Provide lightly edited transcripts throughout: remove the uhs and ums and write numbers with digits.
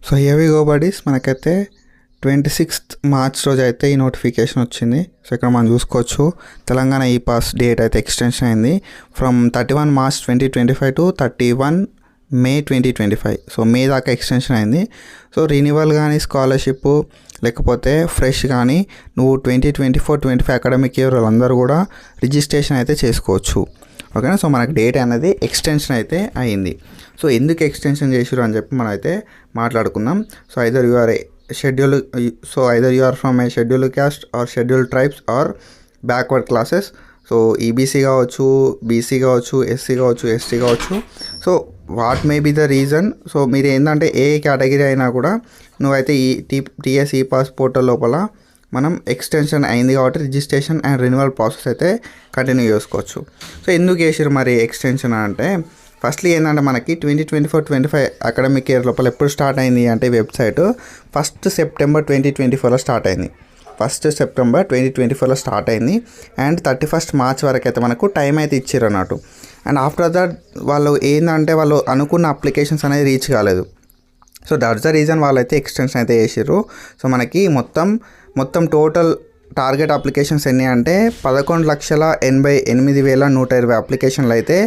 So here we go buddies, మనకైతే 26th March రోజు అయితే ఈ నోటిఫికేషన్ వచ్చింది. సో ఇక్కడ మనం చూసుకోవచ్చు తెలంగాణ ఈ పాస్ డేట్ అయితే ఎక్స్టెన్షన్ అయింది from 31 March 2025 to 31 May 2025. So May దాకా ఎక్స్టెన్షన్ అయింది. సో రినివల్ కానీ స్కాలర్షిప్ లేకపోతే ఫ్రెష్ కానీ నువ్వు 2024-25 అకాడమిక్ ఇయర్ వాళ్ళందరూ కూడా రిజిస్ట్రేషన్ అయితే చేసుకోవచ్చు. ఓకేనా. సో మనకు డేట్ అనేది ఎక్స్టెన్షన్ అయితే అయింది. సో ఎందుకు ఎక్స్టెన్షన్ చేసారు అని చెప్పి మనం అయితే మాట్లాడుకుందాం. So either you are from a schedule caste or schedule tribes or backward classes. So EBC కావచ్చు, బీసీ కావచ్చు, ఎస్సీ కావచ్చు, ఎస్టీ కావచ్చు. So what may be the reason. So మీరు ఏంటంటే ఏ కేటగిరీ అయినా కూడా నువ్వైతే ఈ టీఎస్ ఈ పాస్ పోర్టల్ లోపల మనం ఎక్స్టెన్షన్ అయింది కాబట్టి రిజిస్ట్రేషన్ అండ్ రెన్యువల్ ప్రాసెస్ అయితే కంటిన్యూ చేసుకోవచ్చు. సో ఎందుకు చేసారు మరి ఎక్స్టెన్షన్ అంటే, ఫస్ట్లీ ఏంటంటే మనకి 2024-25 అకాడమిక్ ఇయర్ లోపల ఎప్పుడు స్టార్ట్ అయింది అంటే వెబ్సైట్ 1 September 2024లో స్టార్ట్ అయింది. 1 September 2024లో స్టార్ట్ అయింది అండ్ 31 March వరకు అయితే మనకు టైం అయితే ఇచ్చారు అన్నట్టు. అండ్ ఆఫ్టర్ దట్ వాళ్ళు ఏంటంటే వాళ్ళు అనుకున్న అప్లికేషన్స్ అనేది రీచ్ కాలేదు. సో దట్స్ ద రీజన్ వాళ్ళైతే ఎక్స్టెన్షన్ అయితే చేసారు. సో మనకి మొత్తం టోటల్ టార్గెట్ అప్లికేషన్స్ ఎన్ని అంటే 11,88,120 అప్లికేషన్లు అయితే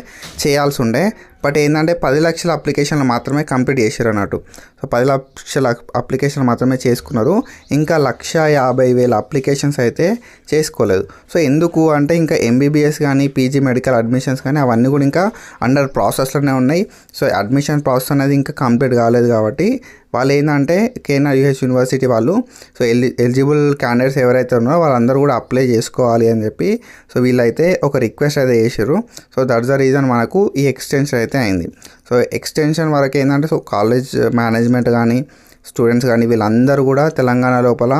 చేయాల్సి ఉండే. బట్ ఏంటంటే 10 లక్షల అప్లికేషన్లు మాత్రమే కంప్లీట్ చేశారు అన్నట్టు. సో 10 లక్షల అప్లికేషన్లు మాత్రమే చేసుకున్నారు. ఇంకా 1,50,000 అప్లికేషన్స్ అయితే చేసుకోలేదు. సో ఎందుకు అంటే ఇంకా ఎంబీబీఎస్ కానీ పీజీ మెడికల్ అడ్మిషన్స్ కానీ అవన్నీ కూడా ఇంకా అండర్ ప్రాసెస్లోనే ఉన్నాయి. సో అడ్మిషన్ ప్రాసెస్ అనేది ఇంకా కంప్లీట్ కాలేదు కాబట్టి వాళ్ళు ఏంటంటే KNR-UH యూనివర్సిటీ వాళ్ళు సో ఎలిజిబుల్ క్యాండిడేట్స్ ఎవరైతే ఉన్నారో వాళ్ళందరూ కూడా అప్లై చేసుకోవాలి అని చెప్పి సో వీళ్ళైతే ఒక రిక్వెస్ట్ అయితే చేశారు. సో దట్స్ ద రీజన్ మనకు ఈ ఎక్స్టెన్షన్ అయితే అయింది. సో ఎక్స్టెన్షన్ వరకు ఏంటంటే సో కాలేజ్ మేనేజ్మెంట్ కానీ స్టూడెంట్స్ కానీ వీళ్ళందరూ కూడా తెలంగాణ లోపల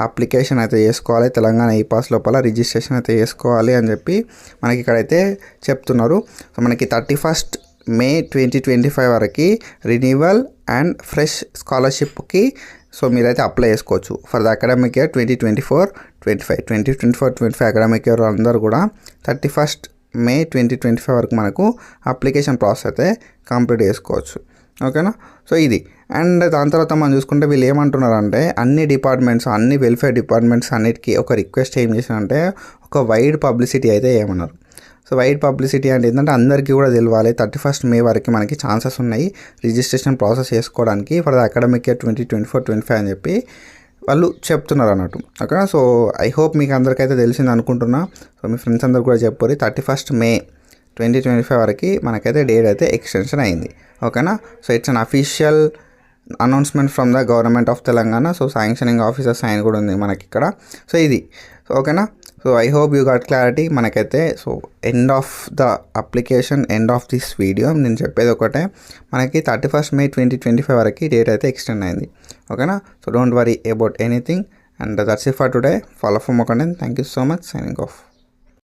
అప్లికేషన్ అయితే చేసుకోవాలి, తెలంగాణ ఈ పాస్ లోపల రిజిస్ట్రేషన్ అయితే చేసుకోవాలి అని చెప్పి మనకి ఇక్కడైతే చెప్తున్నారు. సో మనకి 31 May 2025 వరకు రినివల్ అండ్ ఫ్రెష్ స్కాలర్షిప్కి సో మీరైతే అప్లై చేసుకోవచ్చు for the academic year 2024-25 academic year అందరూ కూడా 31 May 2025 వరకు మనకు అప్లికేషన్ ప్రాసెస్ అయితే కంప్లీట్ చేసుకోవచ్చు. ఓకేనా. సో ఇది అండ్ దాని తర్వాత మనం చూసుకుంటే వీళ్ళు ఏమంటున్నారంటే అన్ని డిపార్ట్మెంట్స్, అన్ని వెల్ఫేర్ డిపార్ట్మెంట్స్ అన్నిటికీ ఒక రిక్వెస్ట్ ఏం చేశారంటే ఒక వైడ్ పబ్లిసిటీ అయితే ఏమన్నారు. సో వైడ్ పబ్లిసిటీ అంటే ఏంటంటే అందరికీ కూడా తెలియాలి 31 May వరకు మనకి ఛాన్సెస్ ఉన్నాయి రిజిస్ట్రేషన్ ప్రాసెస్ చేసుకోవడానికి ఫర్ ద అకాడమిక్ ఇయర్ 2024-25 అని చెప్పి వాళ్ళు చెప్తున్నారు అన్నట్టు. ఓకేనా. సో ఐ హోప్ మీకు అందరికైతే తెలిసింది అనుకుంటున్నా. సో మీ ఫ్రెండ్స్ అందరు కూడా చెప్పారు 31 May 2025 వరకు మనకైతే డేట్ అయితే ఎక్స్టెన్షన్ అయింది. ఓకేనా. So it's an official announcement from the government of Telangana. So sanctioning officer sign కూడా ఉంది మనకి ఇక్కడ. సో ఇది ఓకేనా. So I hope you got clarity. మనకైతే so end of the application, end of this video నేను చెప్పేది ఒకటే, మనకి 31 May 2025 వరకు డేట్ అయితే ఎక్స్టెండ్ అయింది. ఓకేనా. So don't worry about anything and that's it for today. Follow for more content. Thank you so much. Signing off.